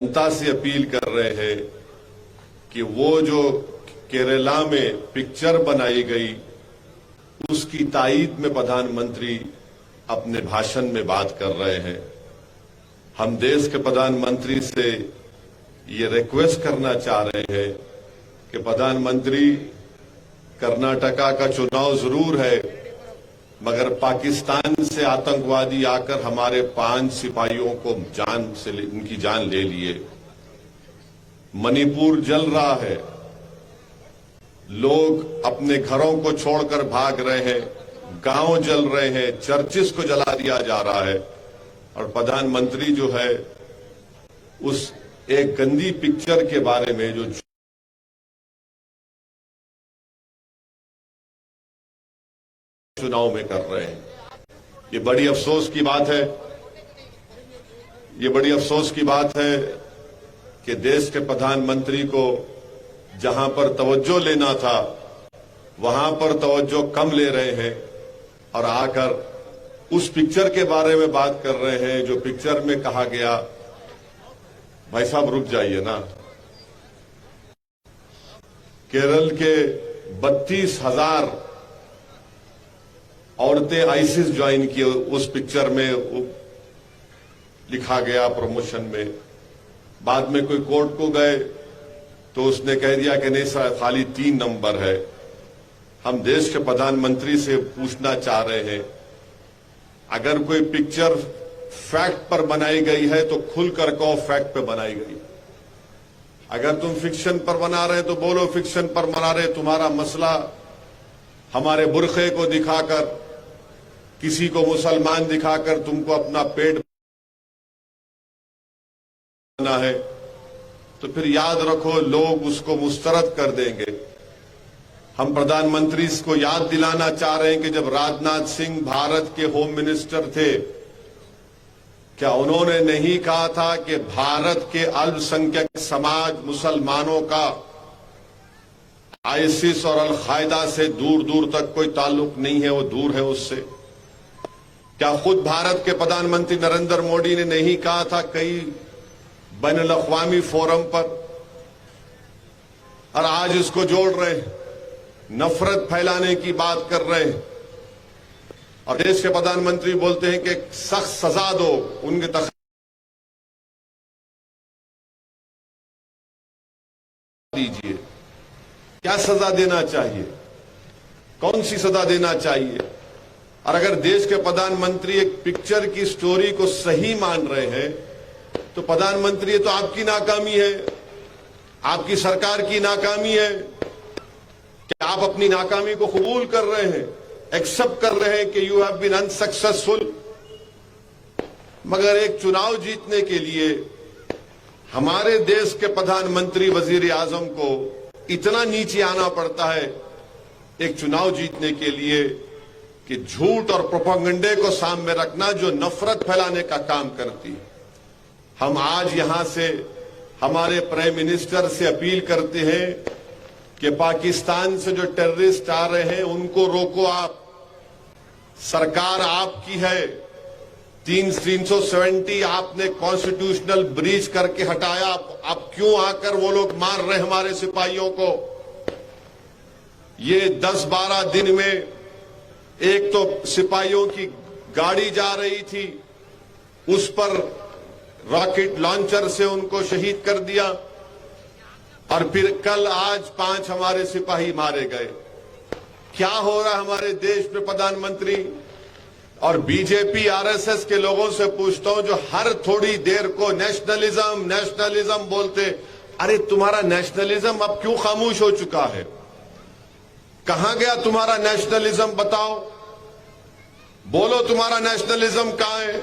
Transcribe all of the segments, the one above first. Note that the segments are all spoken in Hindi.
जनता से अपील कर रहे हैं कि वो जो केरला में पिक्चर बनाई गई उसकी तायीद में प्रधानमंत्री अपने भाषण में बात कर रहे हैं। हम देश के प्रधानमंत्री से ये रिक्वेस्ट करना चाह रहे हैं कि प्रधानमंत्री, कर्नाटका का चुनाव जरूर है, मगर पाकिस्तान से आतंकवादी आकर हमारे 5 सिपाहियों को उनकी जान ले लिए। मणिपुर जल रहा है, लोग अपने घरों को छोड़कर भाग रहे हैं, गांव जल रहे हैं, चर्चिस को जला दिया जा रहा है, और प्रधानमंत्री जो है उस एक गंदी पिक्चर के बारे में जो चुनाव में कर रहे हैं। ये बड़ी अफसोस की बात है। ये बड़ी अफसोस की बात है कि देश के प्रधानमंत्री को जहां पर तवज्जो लेना था वहां पर तवज्जो कम ले रहे हैं और आकर उस पिक्चर के बारे में बात कर रहे हैं जो पिक्चर में कहा गया। भाई साहब रुक जाइए ना। केरल के 32,000 औरतें आईसिस ज्वाइन की उस पिक्चर में लिखा गया प्रमोशन में। बाद में कोई कोर्ट को गए तो उसने कह दिया कि नहीं सर, खाली 3 नंबर है। हम देश के प्रधानमंत्री से पूछना चाह रहे हैं, अगर कोई पिक्चर फैक्ट पर बनाई गई है तो खुलकर कहो फैक्ट पे बनाई गई। अगर तुम फिक्शन पर बना रहे तो बोलो फिक्शन पर बना रहे। तुम्हारा मसला हमारे बुरखे को दिखाकर, किसी को मुसलमान दिखाकर तुमको अपना पेट बना है, तो फिर याद रखो लोग उसको मुस्तरद कर देंगे। हम प्रधानमंत्री को याद दिलाना चाह रहे हैं कि जब राजनाथ सिंह भारत के होम मिनिस्टर थे, क्या उन्होंने नहीं कहा था कि भारत के अल्पसंख्यक समाज मुसलमानों का आईसिस और अल-कायदा से दूर दूर तक कोई ताल्लुक नहीं है, वो दूर है उससे? क्या खुद भारत के प्रधानमंत्री नरेंद्र मोदी ने नहीं कहा था कई बैनुल अक़वामी फोरम पर? और आज इसको जोड़ रहे हैं, नफरत फैलाने की बात कर रहे हैं, और देश के प्रधानमंत्री बोलते हैं कि सख्त सजा दो उनके तक। दीजिए, क्या सजा देना चाहिए? कौन सी सजा देना चाहिए? और अगर देश के प्रधानमंत्री एक पिक्चर की स्टोरी को सही मान रहे हैं तो प्रधानमंत्री, ये तो आपकी नाकामी है, आपकी सरकार की नाकामी है कि आप अपनी नाकामी को कबूल कर रहे हैं, एक्सेप्ट कर रहे हैं कि यू हैव बीन अनसक्सेसफुल। मगर एक चुनाव जीतने के लिए हमारे देश के प्रधानमंत्री, वजीर आजम को इतना नीचे आना पड़ता है एक चुनाव जीतने के लिए कि झूठ और प्रोपेगेंडे को सामने रखना जो नफरत फैलाने का काम करती है। हम आज यहां से हमारे प्राइम मिनिस्टर से अपील करते हैं कि पाकिस्तान से जो टेररिस्ट आ रहे हैं उनको रोको आप। सरकार आपकी है। 370 आपने कॉन्स्टिट्यूशनल ब्रीच करके हटाया। अब क्यों आकर वो लोग मार रहे हमारे सिपाहियों को? ये 10-12 दिन में एक तो सिपाहियों की गाड़ी जा रही थी, उस पर रॉकेट लॉन्चर से उनको शहीद कर दिया, और फिर कल आज 5 हमारे सिपाही मारे गए। क्या हो रहा है हमारे देश में प्रधानमंत्री? और बीजेपी आरएसएस के लोगों से पूछता हूं जो हर थोड़ी देर को नेशनलिज्म नेशनलिज्म बोलते, अरे तुम्हारा नेशनलिज्म अब क्यों खामोश हो चुका है? कहां गया तुम्हारा नेशनलिज्म? बताओ, बोलो तुम्हारा नेशनलिज्म कहां है?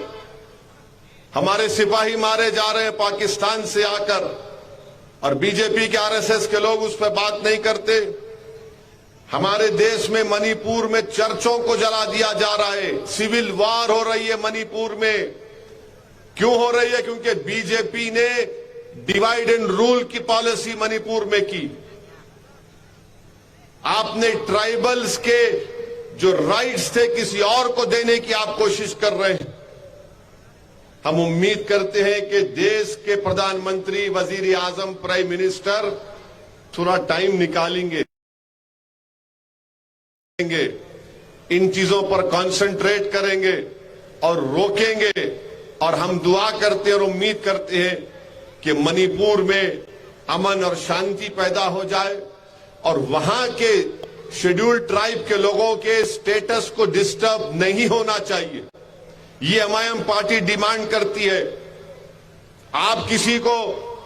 हमारे सिपाही मारे जा रहे हैं पाकिस्तान से आकर, और बीजेपी के आरएसएस के लोग उस पर बात नहीं करते। हमारे देश में मणिपुर में चर्चों को जला दिया जा रहा है, सिविल वार हो रही है मणिपुर में। क्यों हो रही है? क्योंकि बीजेपी ने डिवाइड एंड रूल की पॉलिसी मणिपुर में की। आपने ट्राइबल्स के जो राइट्स थे किसी और को देने की आप कोशिश कर रहे हैं। हम उम्मीद करते हैं कि देश के प्रधानमंत्री, वजीर आजम, प्राइम मिनिस्टर थोड़ा टाइम निकालेंगे, इन चीजों पर कंसंट्रेट करेंगे और रोकेंगे। और हम दुआ करते हैं और उम्मीद करते हैं कि मणिपुर में अमन और शांति पैदा हो जाए और वहां के शेड्यूल्ड ट्राइब के लोगों के स्टेटस को डिस्टर्ब नहीं होना चाहिए। ये एमआईएम पार्टी डिमांड करती है। आप किसी को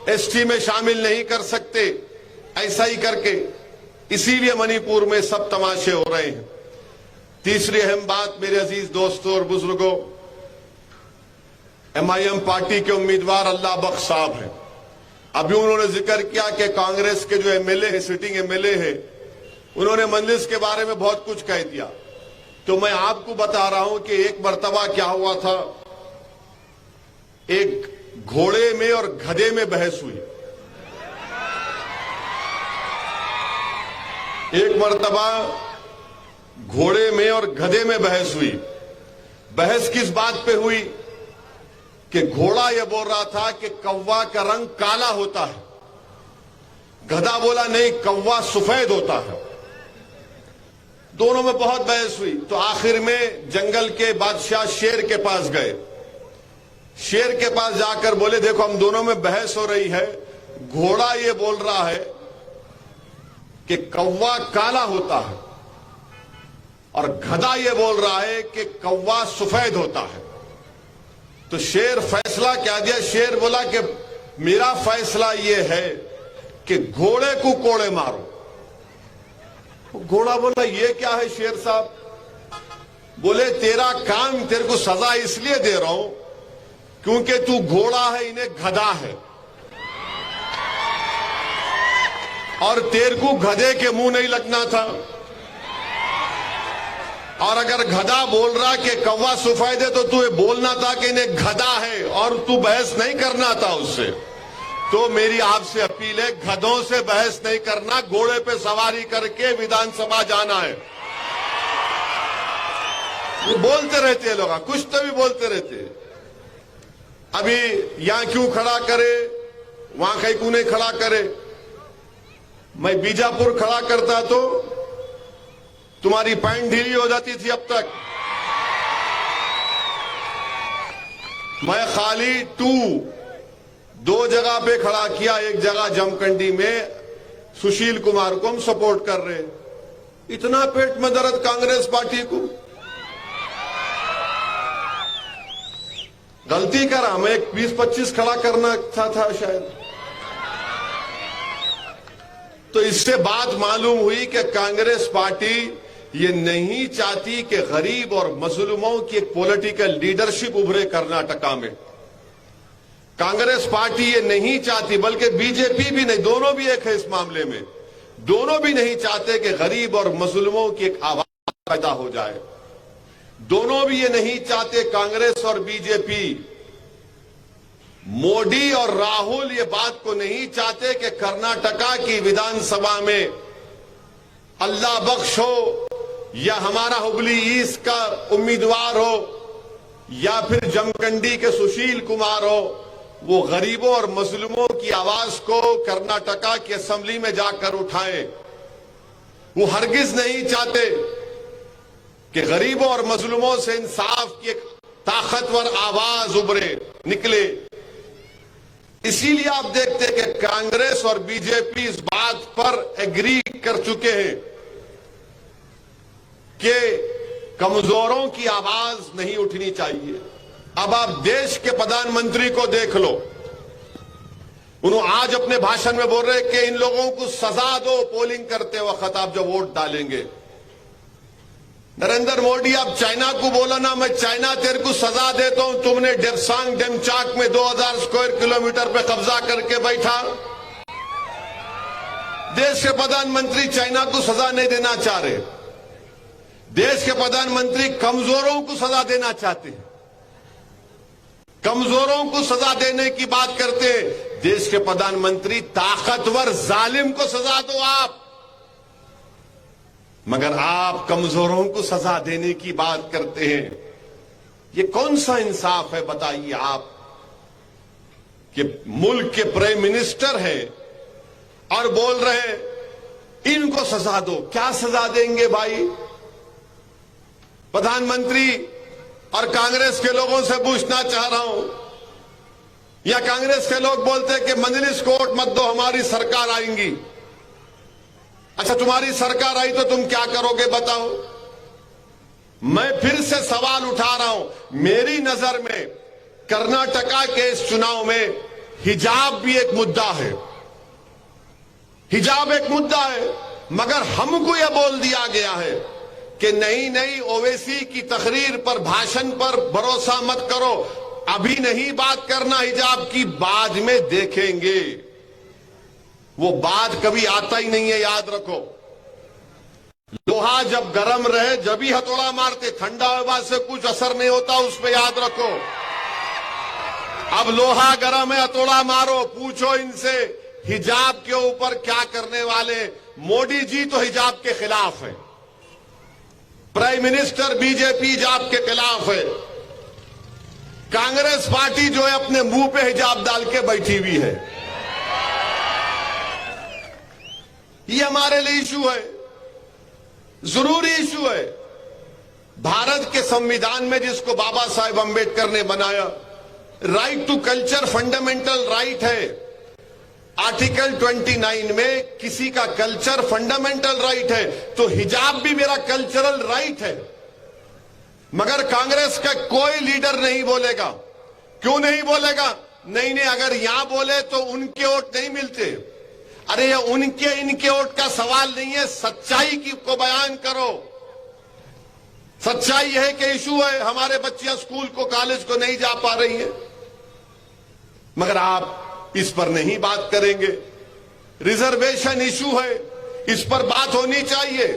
एसटी में शामिल नहीं कर सकते ऐसा ही करके, इसीलिए मणिपुर में सब तमाशे हो रहे हैं। तीसरी अहम बात मेरे अजीज दोस्तों और बुजुर्गों, एमआईएम पार्टी के उम्मीदवार अल्लाह बख्श साहब हैं। अभी उन्होंने जिक्र किया कि कांग्रेस के जो एमएलए है, सिटिंग एमएलए है, उन्होंने मजलिस के बारे में बहुत कुछ कह दिया। तो मैं आपको बता रहा हूं कि एक मर्तबा क्या हुआ था, एक घोड़े में और गधे में बहस हुई। एक मर्तबा घोड़े में और गधे में बहस हुई। बहस किस बात पे हुई कि घोड़ा यह बोल रहा था कि कौवा का रंग काला होता है, गधा बोला नहीं कौवा सफेद होता है। दोनों में बहुत बहस हुई। तो आखिर में जंगल के बादशाह शेर के पास गए। शेर के पास जाकर बोले, देखो हम दोनों में बहस हो रही है, घोड़ा ये बोल रहा है कि कौवा काला होता है और गधा ये बोल रहा है कि कौवा सफेद होता है। तो शेर फैसला क्या दिया? शेर बोला कि मेरा फैसला ये है कि घोड़े को कोड़े मारो। घोड़ा बोला ये क्या है शेर साहब? बोले तेरा काम, तेरे को सजा इसलिए दे रहा हूं क्योंकि तू घोड़ा है, इन्हें गधा है, और तेरे को गधे के मुंह नहीं लगना था। और अगर गधा बोल रहा कि कौवा सफेद है तो तू ये बोलना था कि इन्हें गधा है और तू बहस नहीं करना था उससे। तो मेरी आपसे अपील है, गधों से बहस नहीं करना, घोड़े पे सवारी करके विधानसभा जाना है। वो बोलते रहते हैं लोग, कुछ तो भी बोलते रहते हैं। अभी यहां क्यों खड़ा करे, वहां कहीं क्यों नहीं खड़ा करे? मैं बीजापुर खड़ा करता तो तुम्हारी पैंट ढीली हो जाती थी अब तक। मैं खाली दो जगह पे खड़ा किया। एक जगह जमखंडी में सुशील कुमार को हम सपोर्ट कर रहे हैं। इतना पेट में दर्द कांग्रेस पार्टी को, गलती करा। मैं 20-25 खड़ा करना था शायद। तो इससे बात मालूम हुई कि कांग्रेस पार्टी ये नहीं चाहती कि गरीब और मजलूमों की एक पॉलिटिकल लीडरशिप उभरे कर्नाटका में। कांग्रेस पार्टी ये नहीं चाहती, बल्कि बीजेपी भी नहीं, दोनों भी एक है इस मामले में। दोनों भी नहीं चाहते कि गरीब और मजलूमों की एक आवाज पैदा हो जाए। दोनों भी ये नहीं चाहते, कांग्रेस और बीजेपी, मोदी और राहुल ये बात को नहीं चाहते कि कर्नाटका की विधानसभा में अल्लाह बख्श हो या हमारा हुबली ईस्ट का उम्मीदवार हो या फिर जमखंडी के सुशील कुमार हो, वो गरीबों और मजलूमों की आवाज को कर्नाटका की असेंबली में जाकर उठाएं। वो हरगिज नहीं चाहते कि गरीबों और मजलूमों से इंसाफ की एक ताकतवर आवाज उभरे, निकले। इसीलिए आप देखते हैं कि कांग्रेस और बीजेपी इस बात पर एग्री कर चुके हैं कि कमजोरों की आवाज नहीं उठनी चाहिए। अब आप देश के प्रधानमंत्री को देख लो, उन्होंने आज अपने भाषण में बोल रहे कि इन लोगों को सजा दो पोलिंग करते वक्त, आप जब वोट डालेंगे। नरेंद्र मोदी, आप चाइना को बोला ना, मैं चाइना तेरे को सजा देता हूं, तुमने डेप्सांग डेमचाक में 2000 स्क्वायर किलोमीटर पे कब्जा करके बैठा। देश के प्रधानमंत्री चाइना को सजा नहीं देना चाह रहे। देश के प्रधानमंत्री कमजोरों को सजा देना चाहते हैं, कमजोरों को सजा देने की बात करते हैं। देश के प्रधानमंत्री ताकतवर जालिम को सजा दो आप, मगर आप कमजोरों को सजा देने की बात करते हैं। ये कौन सा इंसाफ है बताइए आप कि मुल्क के प्राइम मिनिस्टर हैं और बोल रहे हैं इनको सजा दो। क्या सजा देंगे भाई? प्रधानमंत्री और कांग्रेस के लोगों से पूछना चाह रहा हूं, या कांग्रेस के लोग बोलते हैं कि मजलिस कोर्ट मत दो, हमारी सरकार आएंगी। अच्छा, तुम्हारी सरकार आई तो तुम क्या करोगे बताओ? मैं फिर से सवाल उठा रहा हूं, मेरी नजर में कर्नाटका के इस चुनाव में हिजाब भी एक मुद्दा है, हिजाब एक मुद्दा है, मगर हमको यह बोल दिया गया है कि नहीं नहीं, ओवैसी की तकरीर पर, भाषण पर भरोसा मत करो, अभी नहीं बात करना हिजाब की, बाद में देखेंगे। वो बाद कभी आता ही नहीं है, याद रखो। लोहा जब गर्म रहे जब ही हथौड़ा मारते, ठंडा हवा से कुछ असर नहीं होता उस पर, याद रखो। अब लोहा गर्म है, हथौड़ा मारो। पूछो इनसे हिजाब के ऊपर क्या करने वाले। मोदी जी तो हिजाब के खिलाफ है, प्राइम मिनिस्टर बीजेपी हिजाब के खिलाफ है, कांग्रेस पार्टी जो है अपने मुंह पे हिजाब डाल के बैठी हुई है। ये हमारे लिए इशू है, जरूरी इशू है। भारत के संविधान में जिसको बाबा साहेब अंबेडकर ने बनाया, right to culture fundamental right है। आर्टिकल 29 में किसी का कल्चर फंडामेंटल राइट है, तो हिजाब भी मेरा कल्चरल राइट है। मगर कांग्रेस का कोई लीडर नहीं बोलेगा। क्यों नहीं बोलेगा? नहीं नहीं, अगर यहां बोले तो उनके वोट नहीं मिलते। अरे ये उनके इनके वोट का सवाल नहीं है, सच्चाई की को बयान करो। सच्चाई है कि इशू है, हमारे बच्चियां स्कूल को, कॉलेज को नहीं जा पा रही हैं, मगर आप इस पर नहीं बात करेंगे। रिजर्वेशन इशू है, इस पर बात होनी चाहिए,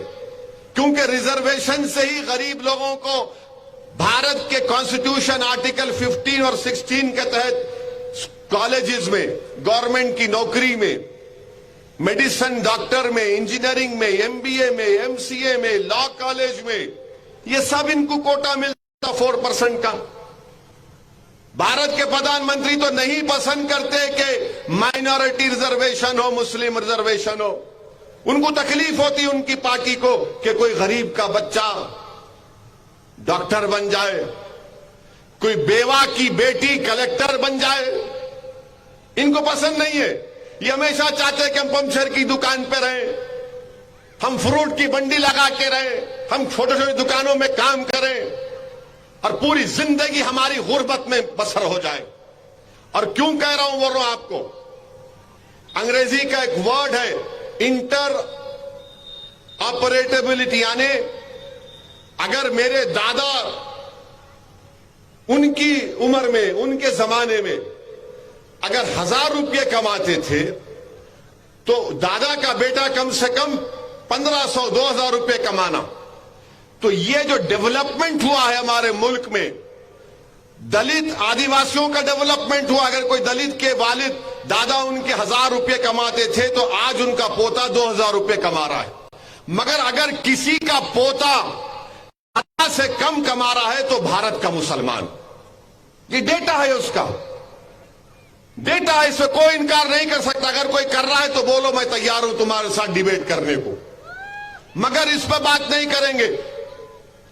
क्योंकि रिजर्वेशन से ही गरीब लोगों को भारत के कॉन्स्टिट्यूशन आर्टिकल 15 और 16 के तहत कॉलेजेस में, गवर्नमेंट की नौकरी में, मेडिसिन डॉक्टर में, इंजीनियरिंग में, एमबीए में, एमसीए में, लॉ कॉलेज में, ये सब इनको कोटा मिलता 4% का। भारत के प्रधानमंत्री तो नहीं पसंद करते कि माइनॉरिटी रिजर्वेशन हो, मुस्लिम रिजर्वेशन हो। उनको तकलीफ होती उनकी पार्टी को कि कोई गरीब का बच्चा डॉक्टर बन जाए, कोई बेवा की बेटी कलेक्टर बन जाए। इनको पसंद नहीं है। ये हमेशा चाहते हैं कि हम पंचर की दुकान पे रहें, हम फ्रूट की बंडी लगा के रहें, हम छोटे छोटे दुकानों में काम करें और पूरी जिंदगी हमारी गुर्बत में बसर हो जाए। और क्यों कह रहा हूं, बोल रहा हूं आपको, अंग्रेजी का एक वर्ड है इंटर ऑपरेटेबिलिटी, यानी अगर मेरे दादा उनकी उम्र में, उनके जमाने में अगर 1000 रुपये कमाते थे, तो दादा का बेटा कम से कम 1500 2000 रुपये कमाना। तो ये जो डेवलपमेंट हुआ है हमारे मुल्क में, दलित आदिवासियों का डेवलपमेंट हुआ। अगर कोई दलित के वालिद, दादा उनके 1000 रुपये कमाते थे, तो आज उनका पोता 2000 रुपये कमा रहा है। मगर अगर किसी का पोता दादा से कम कमा रहा है, तो भारत का मुसलमान, ये डेटा है, उसका डेटा है, इसमें कोई इनकार नहीं कर सकता। अगर कोई कर रहा है तो बोलो, मैं तैयार हूं तुम्हारे साथ डिबेट करने को, मगर इस पर बात नहीं करेंगे।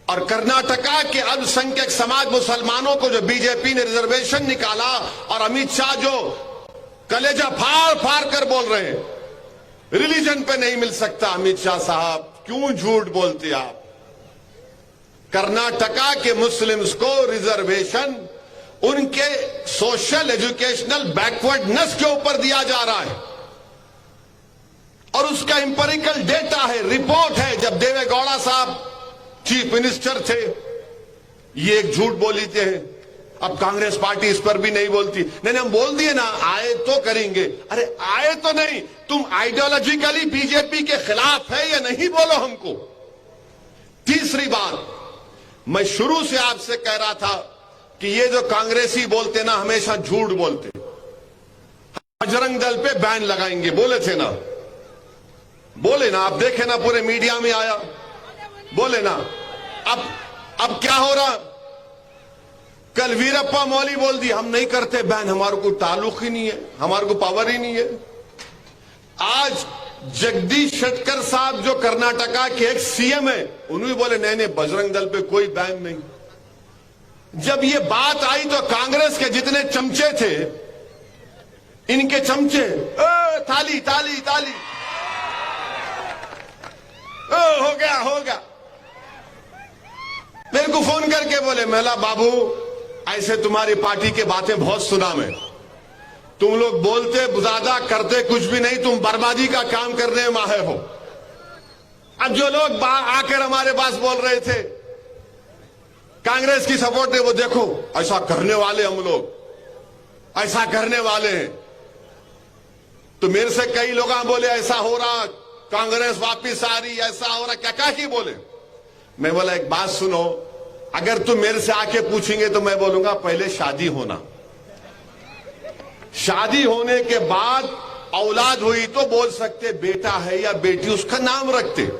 और कर्नाटका के अल्पसंख्यक समाज मुसलमानों को जो बीजेपी ने रिजर्वेशन निकाला, और अमित शाह जो कलेजा फाड़ फाड़ कर बोल रहे हैं रिलीजन पे नहीं मिल सकता। अमित शाह साहब, क्यों झूठ बोलते आप? कर्नाटका के मुस्लिम्स को रिजर्वेशन उनके सोशल एजुकेशनल बैकवर्डनेस के ऊपर दिया जा रहा है, और उसका इंपेरिकल डेटा है, रिपोर्ट है। जब देवेगौड़ा साहब चीफ मिनिस्टर थे, ये एक झूठ बोली थे। अब कांग्रेस पार्टी इस पर भी नहीं बोलती। नहीं, हम बोल दिए ना, आए तो करेंगे। अरे आए तो नहीं, तुम आइडियोलॉजिकली बीजेपी के खिलाफ है या नहीं, बोलो हमको। तीसरी बात, मैं शुरू से आपसे कह रहा था कि ये जो कांग्रेसी बोलते ना, हमेशा झूठ बोलते। बजरंग दल पे बैन लगाएंगे बोले थे ना, बोले ना, आप देखे ना, पूरे मीडिया में आया, बोले ना। अब क्या हो रहा? कल वीरप्पा मोइली बोल दी हम नहीं करते बैन, हमारे को ताल्लुक ही नहीं है, हमारे को पावर ही नहीं है। आज जगदीश शेट्टर साहब जो कर्नाटका के एक सीएम है, उन्होंने बोले नहीं नहीं बजरंग दल पे कोई बैन नहीं। जब ये बात आई तो कांग्रेस के जितने चमचे थे, इनके चमचे ताली ताली ताली, हो गया हो गया। मेरे को फोन करके बोले मेला बाबू ऐसे तुम्हारी पार्टी के बातें बहुत सुना मैं, तुम लोग बोलते ज्यादा करते कुछ भी नहीं, तुम बर्बादी का काम करने में माहिर हो। अब जो लोग आकर हमारे पास बोल रहे थे कांग्रेस की सपोर्ट है, वो देखो ऐसा करने वाले हम लोग, ऐसा करने वाले हैं। तो मेरे से कई लोग बोले ऐसा हो रहा, कांग्रेस वापिस आ रही, ऐसा हो रहा, क्या क्या ही बोले। मैं बोला एक बात सुनो, अगर तुम मेरे से आके पूछेंगे तो मैं बोलूंगा पहले शादी होना, शादी होने के बाद औलाद हुई तो बोल सकते बेटा है या बेटी, उसका नाम रखते।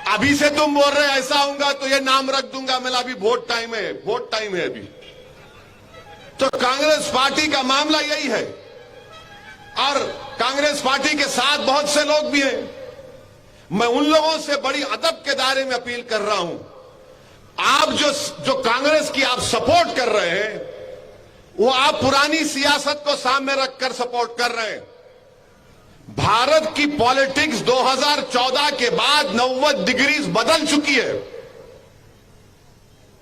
अभी से तुम बोल रहे ऐसा होगा तो ये नाम रख दूंगा, मेरा अभी वोट टाइम है, वोट टाइम है अभी। तो कांग्रेस पार्टी का मामला यही है, और कांग्रेस पार्टी के साथ बहुत से लोग भी हैं। मैं उन लोगों से बड़ी अदब के दायरे में अपील कर रहा हूं, आप जो कांग्रेस की आप सपोर्ट कर रहे हैं, वो आप पुरानी सियासत को सामने रखकर सपोर्ट कर रहे हैं। भारत की पॉलिटिक्स 2014 के बाद 90 डिग्री बदल चुकी है।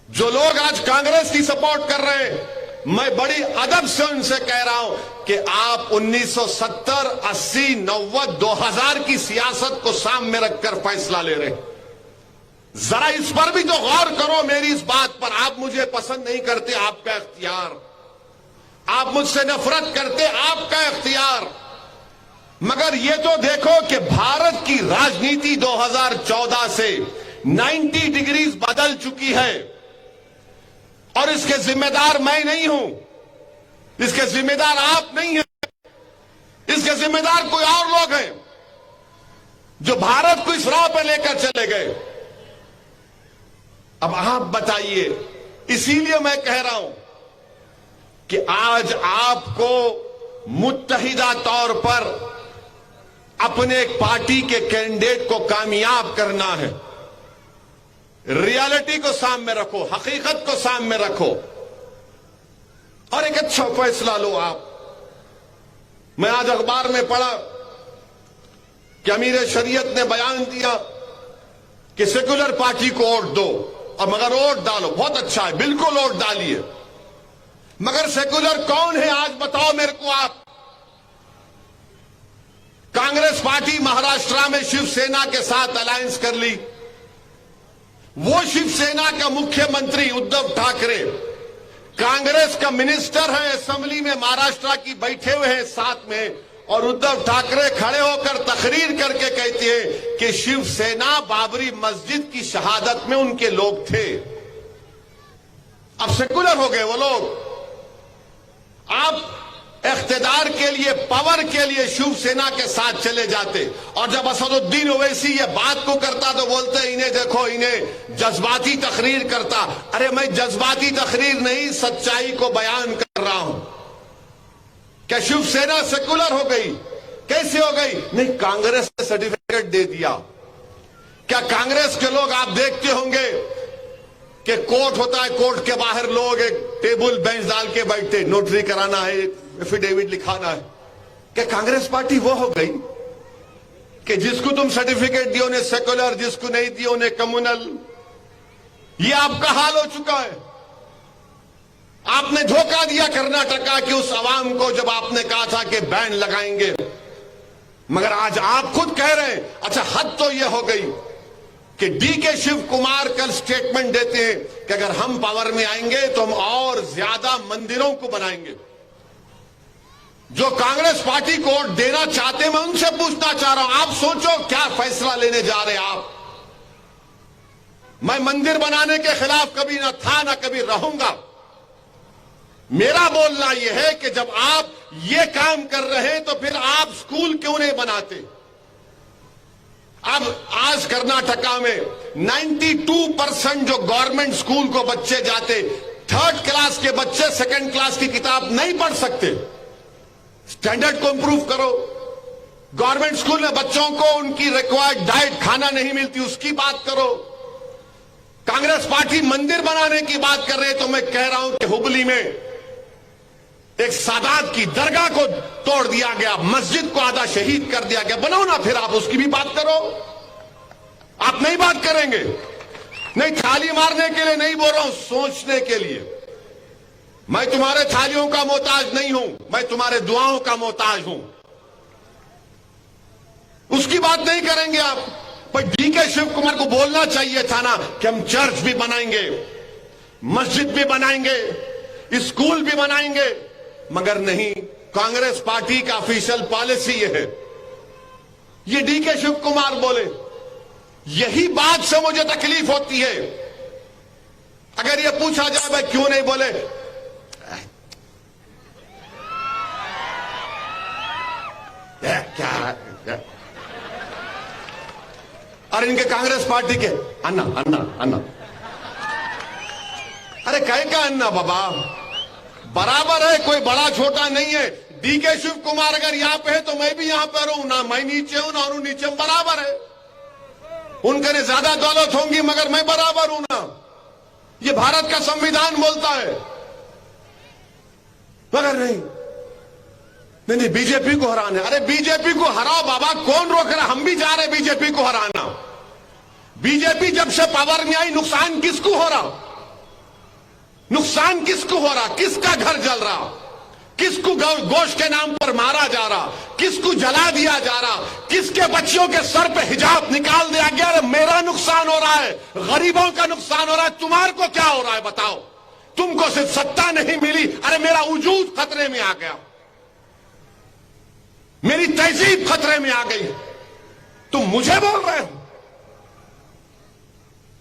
जो लोग आज कांग्रेस की सपोर्ट कर रहे हैं, मैं बड़ी अदब से उनसे कह रहा हूं कि आप 1970, 80, 90, 2000 की सियासत को सामने रखकर फैसला ले रहे हैं। जरा इस पर भी तो गौर करो, मेरी इस बात पर। आप मुझे पसंद नहीं करते, आपका इख्तियार, आप मुझसे नफरत करते, आपका इख्तियार, मगर ये तो देखो कि भारत की राजनीति 2014 से 90 डिग्री बदल चुकी है, और इसके जिम्मेदार मैं नहीं हूं, इसके जिम्मेदार आप नहीं हैं, इसके जिम्मेदार कोई और लोग हैं जो भारत को इस राह पर लेकर चले गए। अब आप बताइए, इसीलिए मैं कह रहा हूं कि आज आपको मुत्तहिदा तौर पर अपने एक पार्टी के कैंडिडेट को कामयाब करना है। रियलिटी को सामने रखो, हकीकत को सामने रखो, और एक अच्छा फैसला लो आप। मैं आज अखबार में पढ़ा कि अमीर शरीयत ने बयान दिया कि सेकुलर पार्टी को वोट दो, और मगर वोट डालो, बहुत अच्छा है, बिल्कुल वोट डालिए, मगर सेकुलर कौन है आज बताओ मेरे को आप। कांग्रेस पार्टी महाराष्ट्र में शिवसेना के साथ अलायंस कर ली, वो शिवसेना का मुख्यमंत्री उद्धव ठाकरे कांग्रेस का मिनिस्टर है, असेंबली में महाराष्ट्र की बैठे हुए हैं साथ में, और उद्धव ठाकरे खड़े होकर तकरीर करके कहते हैं कि शिवसेना बाबरी मस्जिद की शहादत में उनके लोग थे। अब सेकुलर हो गए वो लोग। आप इख्तिदार के लिए, पावर के लिए शिवसेना के साथ चले जाते, और जब असदुद्दीन ओवैसी ये बात को करता तो बोलते इन्हें देखो, इन्हें जज्बाती तकरीर करता। अरे मैं जज्बाती तकरीर नहीं, सच्चाई को बयान कर रहा हूं। क्या शिवसेना सेकुलर हो गई? कैसे हो गई? नहीं, कांग्रेस ने सर्टिफिकेट दे दिया। क्या कांग्रेस के लोग आप देखते होंगे कि कोर्ट होता है, कोर्ट के बाहर लोग एक टेबल बेंच डाल के बैठते, नोटरी कराना है, एफिडेविट लिखाना है। क्या कांग्रेस पार्टी वो हो गई कि जिसको तुम सर्टिफिकेट दियो उन्हें सेकुलर, जिसको नहीं दियो उन्हें कम्युनल? ये आपका हाल हो चुका है। आपने धोखा दिया कर्नाटका की उस आवाम को जब आपने कहा था कि बैन लगाएंगे, मगर आज आप खुद कह रहे हैं। अच्छा, हद तो यह हो गई कि डीके शिव कुमार कल स्टेटमेंट देते हैं कि अगर हम पावर में आएंगे तो हम और ज्यादा मंदिरों को बनाएंगे। जो कांग्रेस पार्टी को वोट देना चाहते हैं, मैं उनसे पूछना चाह रहा हूं, आप सोचो क्या फैसला लेने जा रहे हैं आप। मैं मंदिर बनाने के खिलाफ कभी ना था ना कभी रहूंगा। मेरा बोलना यह है कि जब आप ये काम कर रहे हैं तो फिर आप स्कूल क्यों नहीं बनाते? अब आज कर्नाटका में 92% जो गवर्नमेंट स्कूल को बच्चे जाते, थर्ड क्लास के बच्चे सेकंड क्लास की किताब नहीं पढ़ सकते। स्टैंडर्ड को इंप्रूव करो। गवर्नमेंट स्कूल में बच्चों को उनकी रिक्वायर्ड डाइट खाना नहीं मिलती, उसकी बात करो। कांग्रेस पार्टी मंदिर बनाने की बात कर रहे, तो मैं कह रहा हूं कि हुबली में एक सादात की दरगाह को तोड़ दिया गया, मस्जिद को आधा शहीद कर दिया गया। बनाओ ना, फिर आप उसकी भी बात करो। आप नहीं बात करेंगे? नहीं, थाली मारने के लिए नहीं बोल रहा हूं, सोचने के लिए। मैं तुम्हारे थालियों का मोहताज नहीं हूं, मैं तुम्हारे दुआओं का मोहताज हूं। उसकी बात नहीं करेंगे आप। पर डीके शिव कुमार को बोलना चाहिए था ना कि हम चर्च भी बनाएंगे, मस्जिद भी बनाएंगे, स्कूल भी बनाएंगे, मगर नहीं। कांग्रेस पार्टी का ऑफिशियल पॉलिसी यह है। ये डीके शिव कुमार बोले, यही बात से मुझे तकलीफ होती है। अगर ये पूछा जाए भाई क्यों नहीं बोले, क्या और इनके कांग्रेस पार्टी के अन्ना अन्ना अन्ना, अरे कहे का अन्ना बाबा, बराबर है, कोई बड़ा छोटा नहीं है। डीके शिव कुमार अगर यहां पे है तो मैं भी यहां पर हूं ना, मैं नीचे हूं ना और नीचे हूं, बराबर है। उनके लिए ज्यादा दौलत होंगी मगर मैं बराबर हूं ना। ये भारत का संविधान बोलता है। मगर नहीं नहीं, बीजेपी को हराना। अरे बीजेपी को हराओ बाबा, कौन रोक रहा? हम भी जा रहे बीजेपी को हराना। बीजेपी जब से पावर में आई, नुकसान किसको हो रहा? नुकसान किसको हो रहा? किसका घर जल रहा? किसको गोश्त के नाम पर मारा जा रहा? किसको जला दिया जा रहा? किसके बच्चियों के सर पे हिजाब निकाल दिया गया? अरे मेरा नुकसान हो रहा है, गरीबों का नुकसान हो रहा है। तुम्हारे को क्या हो रहा है बताओ? तुमको सिर्फ सत्ता नहीं मिली, अरे मेरा वजूद खतरे में आ गया, मेरी तहजीब खतरे में आ गई। तुम मुझे बोल रहे हो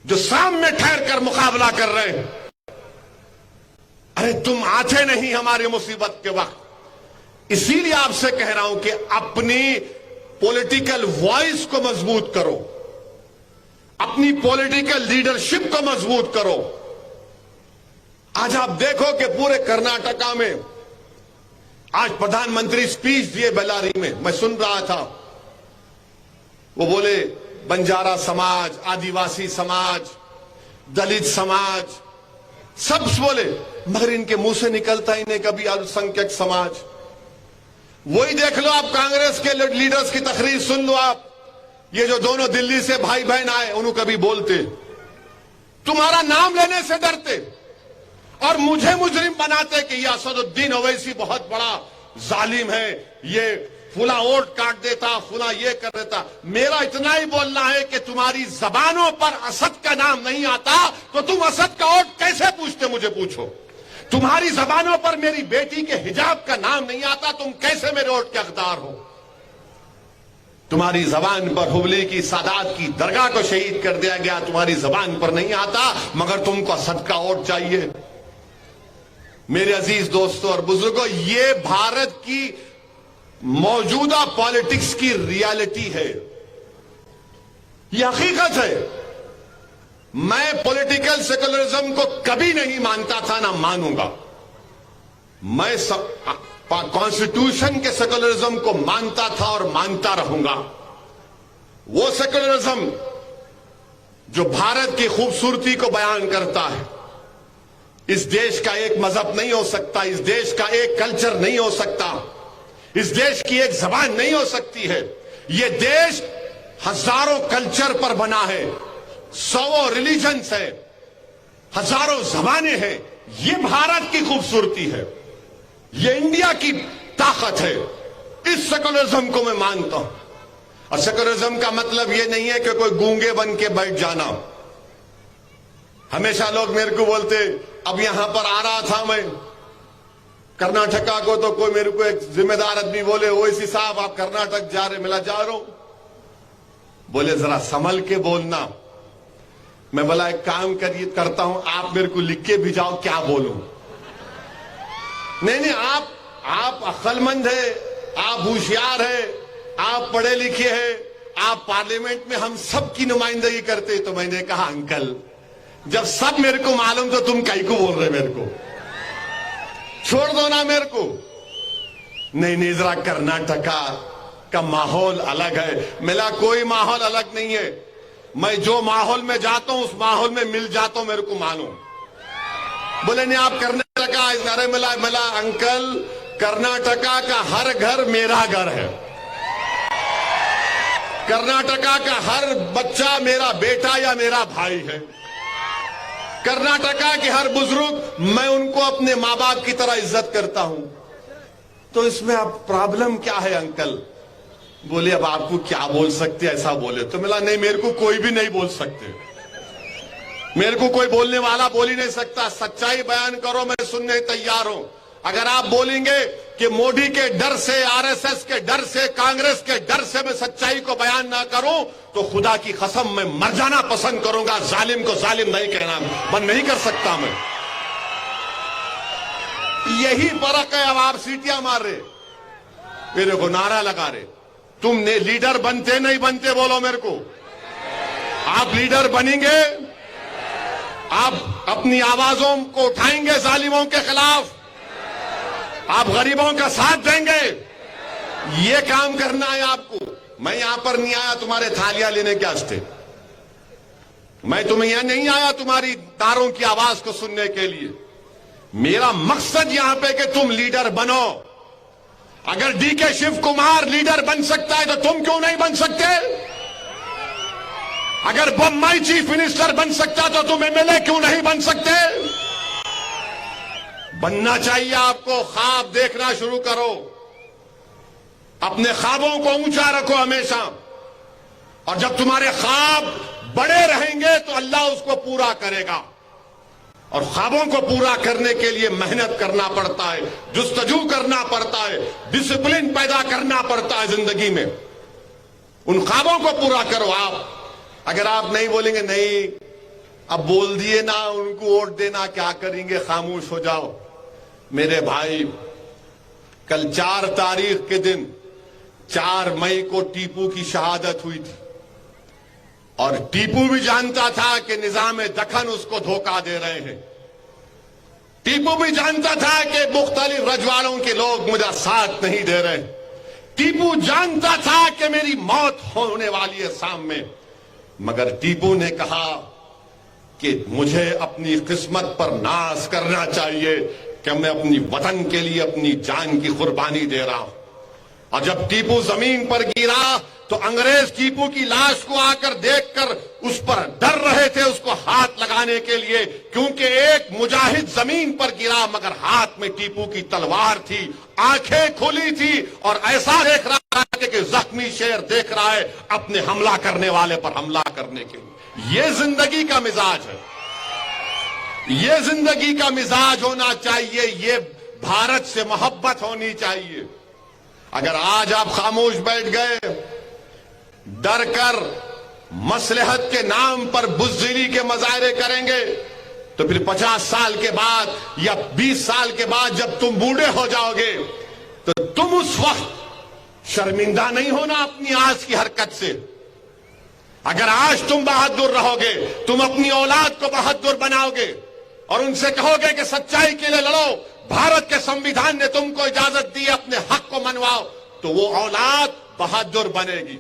जो सामने ठहर कर मुकाबला कर रहे हैं। अरे तुम आते नहीं हमारी मुसीबत के वक्त। इसीलिए आपसे कह रहा हूं कि अपनी पॉलिटिकल वॉइस को मजबूत करो, अपनी पॉलिटिकल लीडरशिप को मजबूत करो। आज आप देखो कि पूरे कर्नाटका में आज प्रधानमंत्री स्पीच दिए बेल्लारी में, मैं सुन रहा था। वो बोले बंजारा समाज, आदिवासी समाज, दलित समाज, सब बोले, मगर इनके मुंह से निकलता ही नहीं कभी अल्पसंख्यक समाज। वही देख लो आप, कांग्रेस के लीडर्स की तकरीर सुन लो आप। ये जो दोनों दिल्ली से भाई बहन आए, उन्होंने कभी बोलते, तुम्हारा नाम लेने से डरते और मुझे मुजरिम बनाते कि ये असदुद्दीन ओवैसी बहुत बड़ा जालिम है, ये फुला वोट काट देता, फुला ये कर देता। मेरा इतना ही बोलना है कि तुम्हारी जबानों पर असद का नाम नहीं आता तो तुम असद का वोट कैसे पूछते? मुझे पूछो। तुम्हारी जबानों पर मेरी बेटी के हिजाब का नाम नहीं आता, तुम कैसे मेरे वोट के हकदार हो? तुम्हारी जबान पर हुबली की सादात की दरगाह को शहीद कर दिया गया, तुम्हारी जबान पर नहीं आता, मगर तुमको असद का वोट चाहिए। मेरे अजीज दोस्तों और बुजुर्गों, ये भारत की मौजूदा पॉलिटिक्स की रियलिटी है, ये हकीकत है। मैं पॉलिटिकल सेकुलरिज्म को कभी नहीं मानता था, ना मानूंगा। मैं कॉन्स्टिट्यूशन के सेकुलरिज्म को मानता था और मानता रहूंगा। वो सेकुलरिज्म जो भारत की खूबसूरती को बयान करता है। इस देश का एक मजहब नहीं हो सकता, इस देश का एक कल्चर नहीं हो सकता, इस देश की एक जबान नहीं हो सकती है। ये देश हजारों कल्चर पर बना है, सौ रिलीजन्स है, हजारों जबानें हैं। ये भारत की खूबसूरती है, ये इंडिया की ताकत है। इस सेकुलरिज्म को मैं मानता हूं। और सेकुलरिज्म का मतलब ये नहीं है कि कोई गूंगे बन के बैठ जाना। हमेशा लोग मेरे को बोलते, अब यहां पर आ रहा था मैं कर्नाटका को, तो कोई मेरे को एक जिम्मेदार आदमी बोले, ओवैसी साहब आप कर्नाटक जा रहे? मिला जा रहा हूं। बोले जरा संभल के बोलना। मैं बोला एक काम करिए, करता हूं, आप मेरे को लिख के भिजाओ क्या बोलूं। नहीं, आप अक्लमंद है, आप होशियार है, आप पढ़े लिखे हैं, आप पार्लियामेंट में हम सब की नुमाइंदगी करते। तो मैंने कहा अंकल जब सब मेरे को मालूम तो तुम कहीं को बोल रहे मेरे को? छोड़ दो ना मेरे को। नहीं नहीं, जरा कर्नाटका का माहौल अलग है। मेरा कोई माहौल अलग नहीं है। मैं जो माहौल में जाता हूं उस माहौल में मिल जाता हूं, मेरे को मालूम। बोले नहीं आप कर्नाटका, अरे मिला अंकल, कर्नाटका का हर घर मेरा घर है। कर्नाटका का हर बच्चा मेरा बेटा या मेरा भाई है। कर्नाटका के हर बुजुर्ग, मैं उनको अपने मां बाप की तरह इज्जत करता हूं। तो इसमें अब प्रॉब्लम क्या है अंकल? बोले अब आपको क्या बोल सकते, ऐसा बोले तो मिला नहीं, मेरे को कोई भी नहीं बोल सकते, मेरे को कोई बोलने वाला बोल ही नहीं सकता। सच्चाई बयान करो, मैं सुनने तैयार हूं। अगर आप बोलेंगे कि मोदी के डर से, आरएसएस के डर से, कांग्रेस के डर से मैं सच्चाई को बयान ना करूं तो खुदा की कसम मैं मर जाना पसंद करूंगा। जालिम को जालिम नहीं कहना बंद नहीं कर सकता मैं। यही फर्क है। अब आप सीटियां मार रहे, मेरे को नारा लगा रहे। तुमने लीडर बनते नहीं बनते बोलो मेरे को? आप लीडर बनेंगे, आप अपनी आवाजों को उठाएंगे जालिमों के खिलाफ, आप गरीबों का साथ देंगे। ये काम करना है आपको। मैं यहां पर नहीं आया तुम्हारे थालियां लेने के वास्ते, मैं तुम्हें यहां नहीं आया तुम्हारी तारों की आवाज को सुनने के लिए। मेरा मकसद यहां पे कि तुम लीडर बनो। अगर डीके शिव कुमार लीडर बन सकता है तो तुम क्यों नहीं बन सकते? अगर बम्बई चीफ मिनिस्टर बन सकता तो तुम एमएलए क्यों नहीं बन सकते? बनना चाहिए आपको। ख्वाब देखना शुरू करो, अपने ख्वाबों को ऊंचा रखो हमेशा, और जब तुम्हारे ख्वाब बड़े रहेंगे तो अल्लाह उसको पूरा करेगा। और ख्वाबों को पूरा करने के लिए मेहनत करना पड़ता है, जुस्तजू करना पड़ता है, डिसिप्लिन पैदा करना पड़ता है जिंदगी में। उन ख्वाबों को पूरा करो आप। अगर आप नहीं बोलेंगे नहीं अब बोल दिए ना, उनको वोट देना, क्या करेंगे, खामोश हो जाओ। मेरे भाई, कल 4 तारीख के दिन 4 मई को टीपू की शहादत हुई थी, और टीपू भी जानता था कि निजाम दखन उसको धोखा दे रहे हैं। टीपू भी जानता था कि मुख्तलिफ रजवाड़ों के लोग मुझे साथ नहीं दे रहे। टीपू जानता था कि मेरी मौत होने वाली है सामने, मगर टीपू ने कहा कि मुझे अपनी किस्मत पर नाज करना चाहिए कि मैं अपनी वतन के लिए अपनी जान की कुर्बानी दे रहा हूं। और जब टीपू जमीन पर गिरा तो अंग्रेज टीपू की लाश को आकर देखकर उस पर डर रहे थे उसको हाथ लगाने के लिए, क्योंकि एक मुजाहिद जमीन पर गिरा मगर हाथ में टीपू की तलवार थी, आंखें खुली थी और ऐसा देख रहा है कि जख्मी शेर देख रहा है अपने हमला करने वाले पर हमला करने के लिए। ये जिंदगी का मिजाज है, ये जिंदगी का मिजाज होना चाहिए, ये भारत से मोहब्बत होनी चाहिए। अगर आज आप खामोश बैठ गए, डर कर मसलहत के नाम पर बुज़दिली के मजाहरे करेंगे, तो फिर 50 साल के बाद या 20 साल के बाद जब तुम बूढ़े हो जाओगे तो तुम उस वक्त शर्मिंदा नहीं होना अपनी आज की हरकत से। अगर आज तुम बहादुर रहोगे, तुम अपनी औलाद को बहादुर बनाओगे और उनसे कहोगे कि सच्चाई के लिए लड़ो, भारत के संविधान ने तुमको इजाजत दी है, अपने हक को मनवाओ, तो वो औलाद बहादुर बनेगी,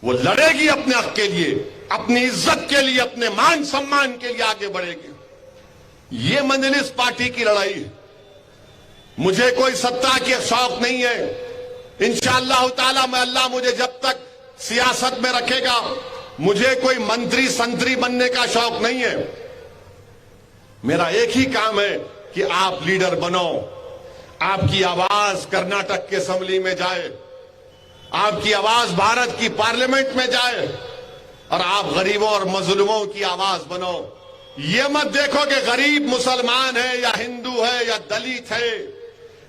वो लड़ेगी अपने हक के लिए, अपनी इज्जत के लिए, अपने मान सम्मान के लिए आगे बढ़ेगी। ये मजलिस पार्टी की लड़ाई है। मुझे कोई सत्ता की शौक नहीं है। इंशाअल्लाह ताला मैं, अल्लाह मुझे जब तक सियासत में रखेगा, मुझे कोई मंत्री संतरी बनने का शौक नहीं है। मेरा एक ही काम है कि आप लीडर बनो, आपकी आवाज कर्नाटक के असेंबली में जाए, आपकी आवाज भारत की पार्लियामेंट में जाए, और आप गरीबों और मजलूमों की आवाज बनो। ये मत देखो कि गरीब मुसलमान है या हिंदू है या दलित है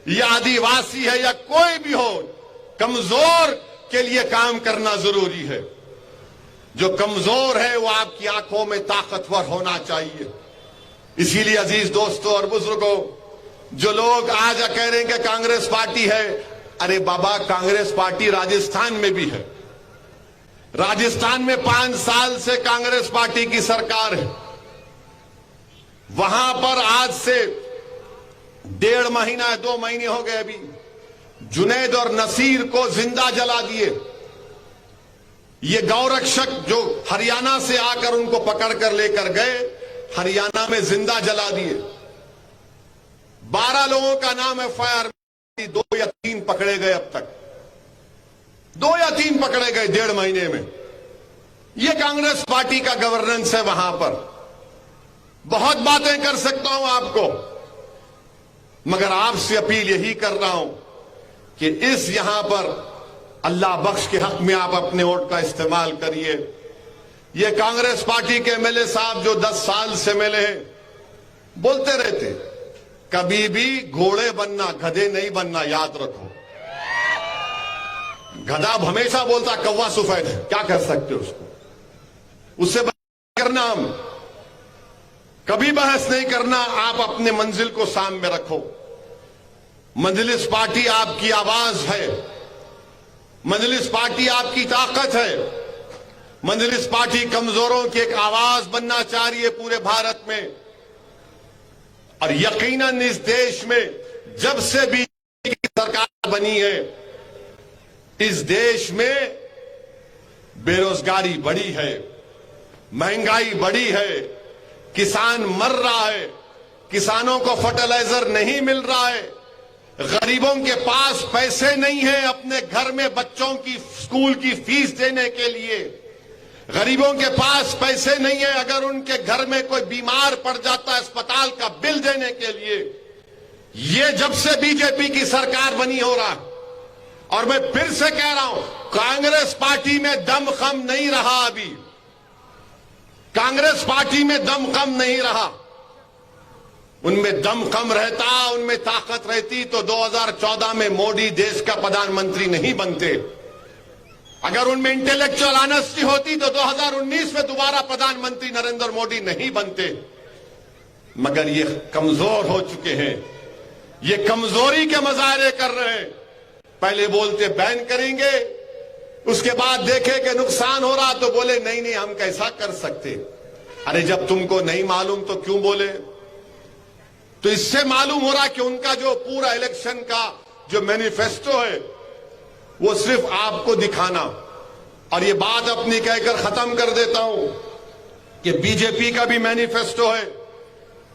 या आदिवासी है या कोई भी हो, कमजोर के लिए काम करना जरूरी है। जो कमजोर है वो आपकी आंखों में ताकतवर होना चाहिए। इसीलिए अजीज दोस्तों और बुजुर्गों, जो लोग आज कह रहे हैं कि कांग्रेस पार्टी है, अरे बाबा कांग्रेस पार्टी राजस्थान में भी है। राजस्थान में 5 साल से कांग्रेस पार्टी की सरकार है। वहां पर आज से 1.5 महीना 2 महीने हो गए अभी जुनैद और नसीर को जिंदा जला दिए। ये गौरक्षक जो हरियाणा से आकर उनको पकड़कर लेकर गए, हरियाणा में जिंदा जला दिए। 12 लोगों का नाम FIR, 2 या 3 पकड़े गए अब तक, 2 या 3 पकड़े गए 1.5 महीने में। ये कांग्रेस पार्टी का गवर्नेंस है। वहां पर बहुत बातें कर सकता हूं आपको, मगर आपसे अपील यही कर रहा हूं कि इस यहां पर अल्लाह बख्श के हक में आप अपने वोट का इस्तेमाल करिए। ये कांग्रेस पार्टी के MLA साहब जो 10 साल से मिले हैं, बोलते रहते कभी भी घोड़े बनना, गधे नहीं बनना, याद रखो। गधा हमेशा बोलता कौवा सफेद है, क्या कर सकते हो उसको, उससे बहस करना, हम कभी बहस नहीं करना। आप अपने मंजिल को सामने रखो। मजलिस पार्टी आपकी आवाज है, मजलिस पार्टी आपकी ताकत है। मजलिस पार्टी कमजोरों की एक आवाज बनना चाह रही है पूरे भारत में। और यकीनन इस देश में जब से बीजेपी की सरकार बनी है, इस देश में बेरोजगारी बढ़ी है, महंगाई बढ़ी है, किसान मर रहा है, किसानों को फर्टिलाइजर नहीं मिल रहा है, गरीबों के पास पैसे नहीं है अपने घर में बच्चों की स्कूल की फीस देने के लिए, गरीबों के पास पैसे नहीं है अगर उनके घर में कोई बीमार पड़ जाता है अस्पताल का बिल देने के लिए। ये जब से बीजेपी की सरकार बनी हो रहा, और मैं फिर से कह रहा हूं, कांग्रेस पार्टी में दम कम नहीं रहा। अभी कांग्रेस पार्टी में दम कम नहीं रहा। उनमें दम कम रहता, उनमें ताकत रहती तो 2014 में मोदी देश का प्रधानमंत्री नहीं बनते। अगर उनमें इंटेलेक्चुअल ऑनेस्टी होती तो 2019 में दोबारा प्रधानमंत्री नरेंद्र मोदी नहीं बनते। मगर ये कमजोर हो चुके हैं, ये कमजोरी के मुजाहरे कर रहे हैं। पहले बोलते बैन करेंगे, उसके बाद देखे कि नुकसान हो रहा तो बोले नहीं नहीं हम कैसा कर सकते। अरे जब तुमको नहीं मालूम तो क्यों बोले। तो इससे मालूम हो रहा कि उनका जो पूरा इलेक्शन का जो मैनिफेस्टो है वो सिर्फ आपको दिखाना। और ये बात अपनी कहकर खत्म कर देता हूं कि बीजेपी का भी मैनिफेस्टो है,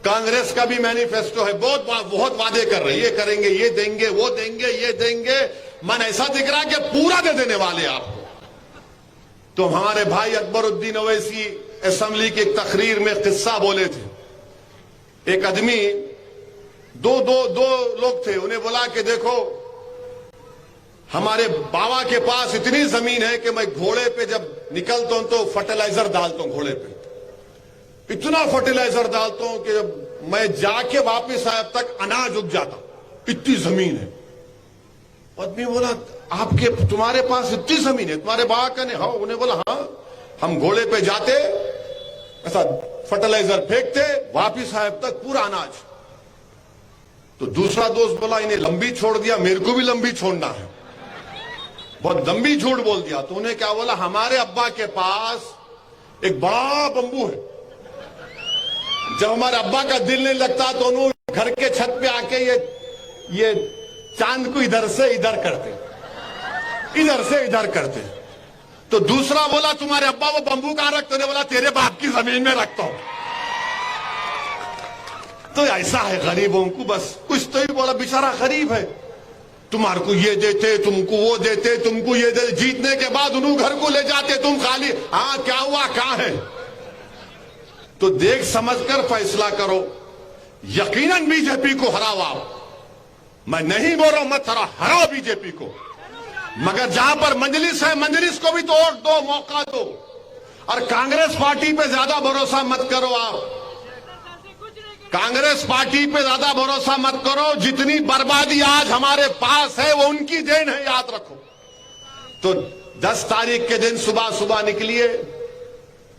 कांग्रेस का भी मैनिफेस्टो है। बहुत वादे कर रहे हैं, ये करेंगे, ये देंगे, वो देंगे, ये देंगे। मन ऐसा दिख रहा है कि पूरा दे देने वाले आपको। तो हमारे भाई अकबरुद्दीन ओवैसी असेंबली की एक तकरीर में किस्सा बोले थे। एक आदमी दो लोग थे, उन्हें बोला कि देखो हमारे बाबा के पास इतनी जमीन है कि मैं घोड़े पे जब निकलता हूं तो फर्टिलाइजर डालता हूं, घोड़े पे इतना फर्टिलाइजर डालता हूं कि जब मैं जाके वापस आया तक अनाज उग जाता, इतनी जमीन है। आदमी बोला आपके तुम्हारे पास इतनी जमीन है, तुम्हारे बाबा का ने? हाँ। उन्हें बोला हाँ, हम घोड़े पे जाते, ऐसा फर्टिलाइजर फेंकते, वापिस आए तक पूरा अनाज। तो दूसरा दोस्त बोला इन्हें लंबी छोड़ दिया, मेरे को भी लंबी छोड़ना है। बहुत लंबी झूठ बोल दिया। तो उन्हें क्या बोला, हमारे अब्बा के पास एक बड़ा बंबू है, जब हमारे अब्बा का दिल नहीं लगता तो उन्होंने घर के छत पे आके ये चांद को इधर से इधर करते, इधर से इधर करते। तो दूसरा बोला तुम्हारे अब्बा वो बंबू कहां रखते? उन्हें बोला तेरे बाप की जमीन में रखता हूं। तो ऐसा है गरीबों को, बस कुछ तो ही बोला, बेचारा गरीब है, तुम्हारे को ये देते, तुमको वो देते, तुमको ये देते, जीतने के बाद उन्होंने घर को ले जाते, तुम खाली हाँ क्या हुआ कहां है। तो देख समझकर फैसला करो। यकीनन बीजेपी को हराओ आप, मैं नहीं बोल रहा हूं मत हराओ बीजेपी को, मगर जहां पर मजलिस है मजलिस को भी तो वोट दो, मौका दो। और कांग्रेस पार्टी पे ज्यादा भरोसा मत करो आप, कांग्रेस पार्टी पे ज्यादा भरोसा मत करो। जितनी बर्बादी आज हमारे पास है वो उनकी देन है, याद रखो। तो 10 तारीख के दिन सुबह सुबह निकलिए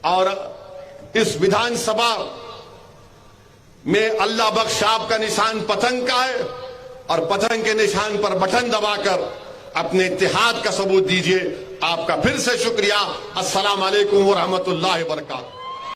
और इस विधानसभा में अल्लाह बख्श आपका निशान पतंग का है, और पतंग के निशान पर बटन दबाकर अपने इत्तेहाद का सबूत दीजिए। आपका फिर से शुक्रिया। अस्सलाम वालेकुम व रहमतुल्लाहि व बरकातहू।